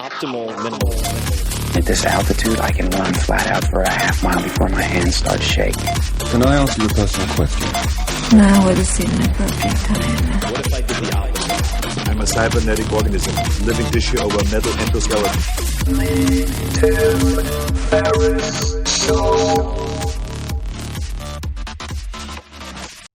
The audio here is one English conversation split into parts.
optimal minimal. At this altitude, I can run flat out for a half mile before my hands start shaking. Can I ask you a personal question? Now would seem an appropriate time. What if I did the opposite? I'm a cybernetic organism, living tissue over metal endoskeleton.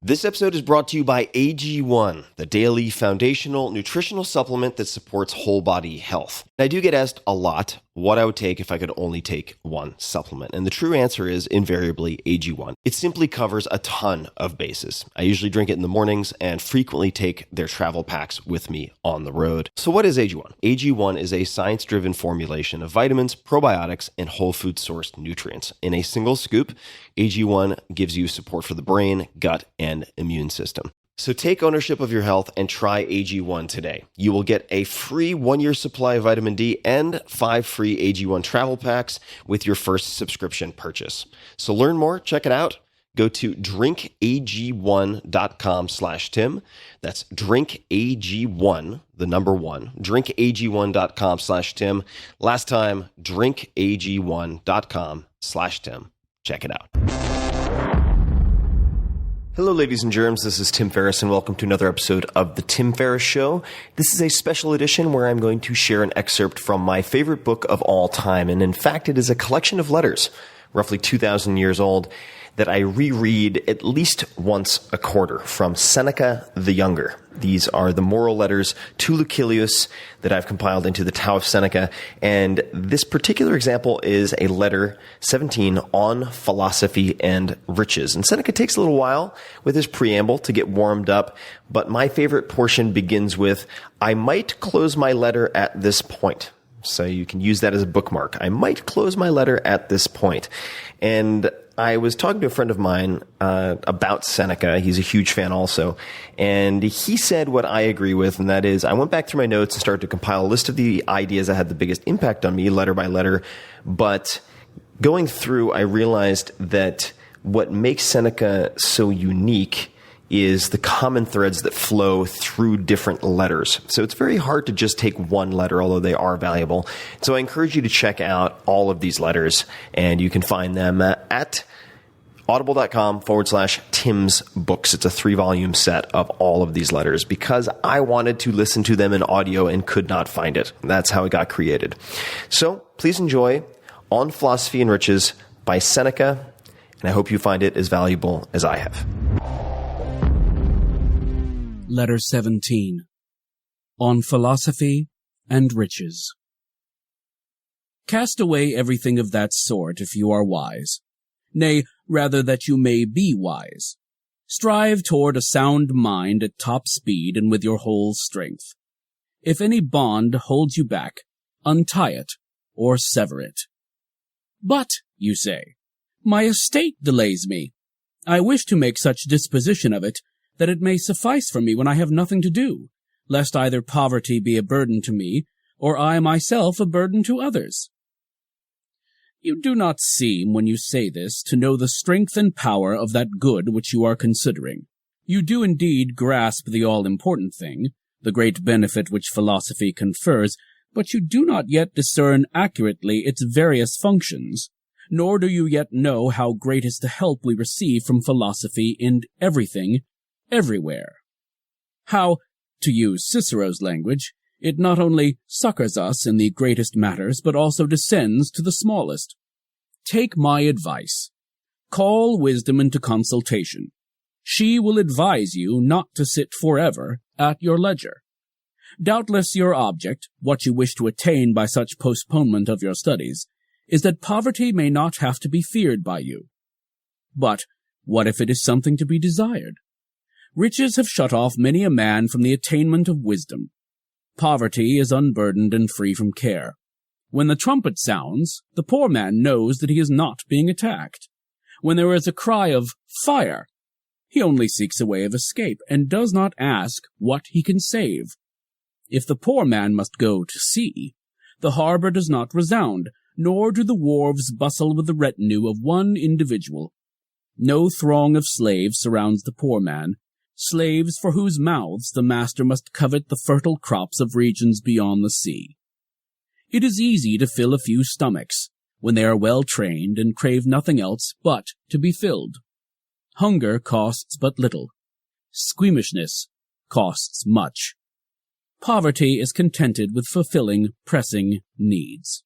This episode is brought to you by AG1, the daily foundational nutritional supplement that supports whole body health. And I do get asked a lot what I would take if I could only take one supplement. And the true answer is invariably AG1. It simply covers a ton of bases. I usually drink it in the mornings and frequently take their travel packs with me on the road. So what is AG1? AG1 is a science-driven formulation of vitamins, probiotics, and whole food sourced nutrients. In a single scoop, AG1 gives you support for the brain, gut, and immune system. So take ownership of your health and try AG1 today. You will get a free 1-year supply of vitamin D and 5 free AG1 travel packs with your first subscription purchase. So learn more, check it out. Go to drinkag1.com/Tim. That's drinkag1, the number 1, drinkag1.com/Tim. Last time, drinkag1.com/Tim. Check it out. Hello, ladies and germs. This is Tim Ferriss, and welcome to another episode of The Tim Ferriss Show. This is a special edition where I'm going to share an excerpt from my favorite book of all time. And in fact, it is a collection of letters, roughly 2,000 years old, that I reread at least once a quarter from Seneca the Younger. These are the moral letters to Lucilius that I've compiled into the Tao of Seneca. And this particular example is a letter 17 on philosophy and riches. And Seneca takes a little while with his preamble to get warmed up, but my favorite portion begins with, I might close my letter at this point. So you can use that as a bookmark. I might close my letter at this point. And I was talking to a friend of mine about Seneca. He's a huge fan also. And he said what I agree with, and that is I went back through my notes and started to compile a list of the ideas that had the biggest impact on me, letter by letter. But going through, I realized that what makes Seneca so unique is the common threads that flow through different letters. So it's very hard to just take one letter, although they are valuable. So I encourage you to check out all of these letters, and you can find them at audible.com/Tim's Books. It's a 3-volume set of all of these letters because I wanted to listen to them in audio and could not find it. That's how it got created. So please enjoy On Philosophy and Riches by Seneca, and I hope you find it as valuable as I have. Letter 17. On Philosophy and Riches. Cast away everything of that sort if you are wise. Nay, rather that you may be wise. Strive toward a sound mind at top speed and with your whole strength. If any bond holds you back, untie it or sever it. But, you say, my estate delays me. I wish to make such disposition of it that it may suffice for me when I have nothing to do, lest either poverty be a burden to me, or I myself a burden to others. You do not seem, when you say this, to know the strength and power of that good which you are considering. You do indeed grasp the all-important thing, the great benefit which philosophy confers, but you do not yet discern accurately its various functions, nor do you yet know how great is the help we receive from philosophy in everything, everywhere. How, to use Cicero's language, it not only succors us in the greatest matters, but also descends to the smallest. Take my advice. Call wisdom into consultation. She will advise you not to sit forever at your leisure. Doubtless your object, what you wish to attain by such postponement of your studies, is that poverty may not have to be feared by you. But what if it is something to be desired? Riches have shut off many a man from the attainment of wisdom. Poverty is unburdened and free from care. When the trumpet sounds, the poor man knows that he is not being attacked. When there is a cry of fire, he only seeks a way of escape and does not ask what he can save. If the poor man must go to sea, the harbor does not resound, nor do the wharves bustle with the retinue of one individual. No throng of slaves surrounds the poor man, slaves for whose mouths the master must covet the fertile crops of regions beyond the sea. It is easy to fill a few stomachs, when they are well trained and crave nothing else but to be filled. Hunger costs but little. Squeamishness costs much. Poverty is contented with fulfilling pressing needs.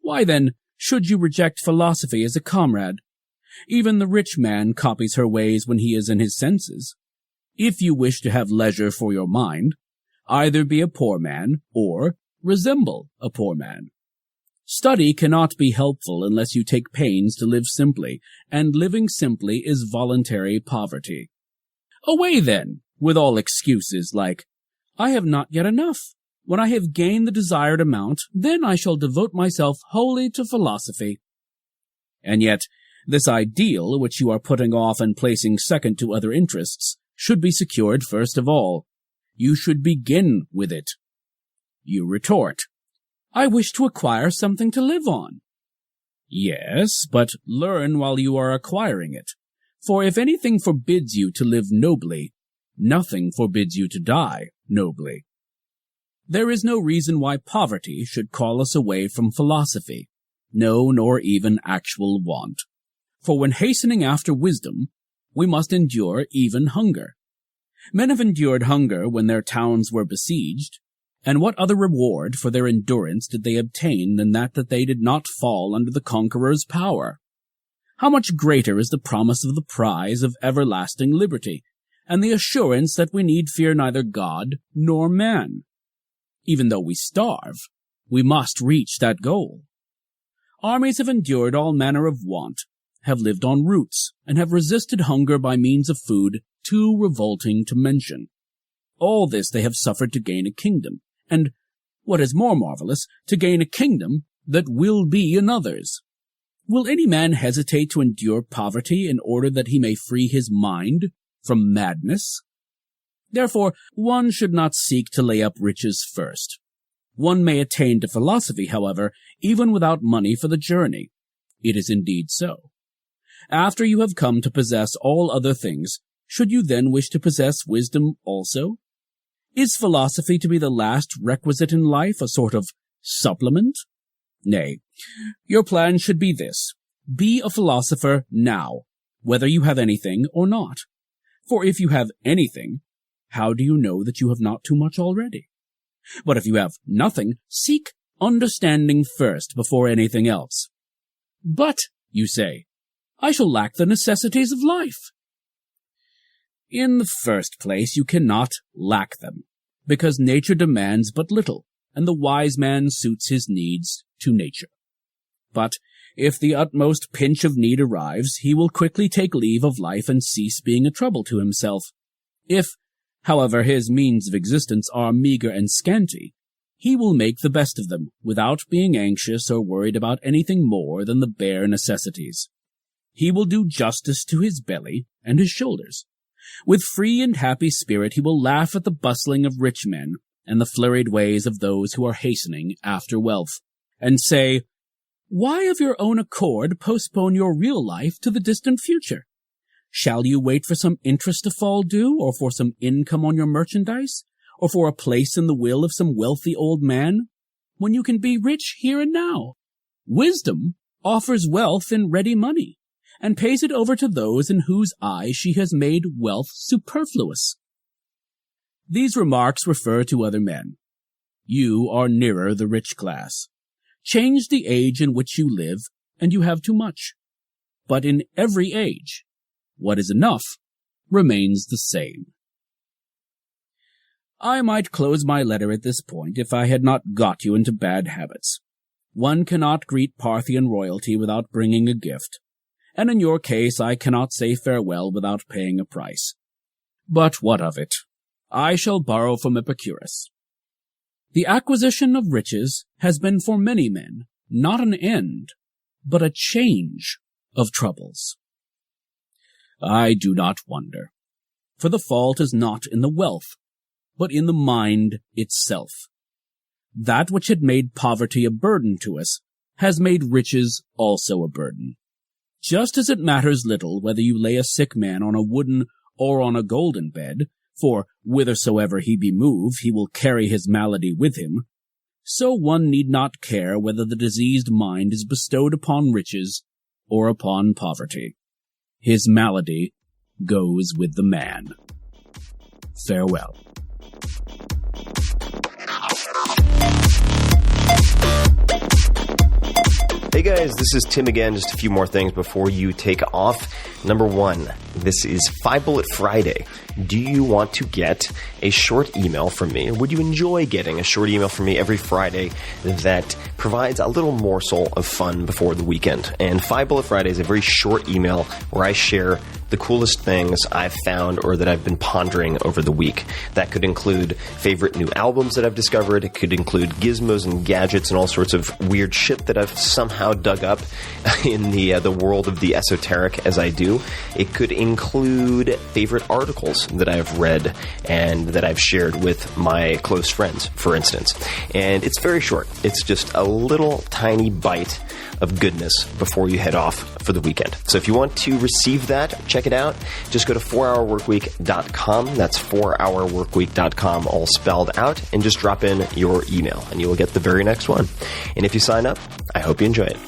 Why then should you reject philosophy as a comrade? Even the rich man copies her ways when he is in his senses. If you wish to have leisure for your mind, either be a poor man or resemble a poor man. Study cannot be helpful unless you take pains to live simply, and living simply is voluntary poverty. Away, then, with all excuses like, "I have not yet enough. When I have gained the desired amount, then I shall devote myself wholly to philosophy." And yet, this ideal, which you are putting off and placing second to other interests, should be secured first of all. You should begin with it. You retort, "I wish to acquire something to live on." Yes, but learn while you are acquiring it. For if anything forbids you to live nobly, nothing forbids you to die nobly. There is no reason why poverty should call us away from philosophy, no, nor even actual want. For when hastening after wisdom, we must endure even hunger. Men have endured hunger when their towns were besieged, and what other reward for their endurance did they obtain than that they did not fall under the conqueror's power? How much greater is the promise of the prize of everlasting liberty, and the assurance that we need fear neither God nor man. Even though we starve, we must reach that goal. Armies have endured all manner of want, have lived on roots, and have resisted hunger by means of food too revolting to mention. All this they have suffered to gain a kingdom, and, what is more marvelous, to gain a kingdom that will be another's. Will any man hesitate to endure poverty in order that he may free his mind from madness? Therefore, one should not seek to lay up riches first. One may attain to philosophy, however, even without money for the journey. It is indeed so. After you have come to possess all other things, should you then wish to possess wisdom also? Is philosophy to be the last requisite in life, a sort of supplement? Nay, your plan should be this. Be a philosopher now, whether you have anything or not. For if you have anything, how do you know that you have not too much already? But if you have nothing, seek understanding first before anything else. But, you say, I shall lack the necessities of life. In the first place, you cannot lack them, because nature demands but little, and the wise man suits his needs to nature. But if the utmost pinch of need arrives, he will quickly take leave of life and cease being a trouble to himself. If, however, his means of existence are meager and scanty, he will make the best of them, without being anxious or worried about anything more than the bare necessities. He will do justice to his belly and his shoulders. With free and happy spirit he will laugh at the bustling of rich men and the flurried ways of those who are hastening after wealth, and say, Why of your own accord postpone your real life to the distant future? Shall you wait for some interest to fall due, or for some income on your merchandise, or for a place in the will of some wealthy old man, when you can be rich here and now? Wisdom offers wealth in ready money, and pays it over to those in whose eyes she has made wealth superfluous. These remarks refer to other men. You are nearer the rich class. Change the age in which you live, and you have too much. But in every age, what is enough remains the same. I might close my letter at this point if I had not got you into bad habits. One cannot greet Parthian royalty without bringing a gift, and in your case I cannot say farewell without paying a price. But what of it? I shall borrow from Epicurus. The acquisition of riches has been for many men not an end, but a change of troubles. I do not wonder, for the fault is not in the wealth, but in the mind itself. That which had made poverty a burden to us has made riches also a burden. Just as it matters little whether you lay a sick man on a wooden or on a golden bed, for whithersoever he be moved, he will carry his malady with him, So one need not care whether the diseased mind is bestowed upon riches or upon poverty. His malady goes with the man. Farewell. Hey guys, this is Tim again. Just a few more things before you take off. Number one, this is 5 Bullet Friday. Do you want to get a short email from me? Would you enjoy getting a short email from me every Friday that provides a little morsel of fun before the weekend? And 5 Bullet Friday is a very short email where I share the coolest things I've found or that I've been pondering over the week. That could include favorite new albums that I've discovered. It could include gizmos and gadgets and all sorts of weird shit that I've somehow dug up in the world of the esoteric as I do. It could include favorite articles that I've read and that I've shared with my close friends, for instance. And it's very short. It's just a little tiny bite of goodness before you head off for the weekend. So if you want to receive that, check it out. Just go to 4hourworkweek.com. That's 4hourworkweek.com, all spelled out, and just drop in your email, and you will get the very next one. And if you sign up, I hope you enjoy it.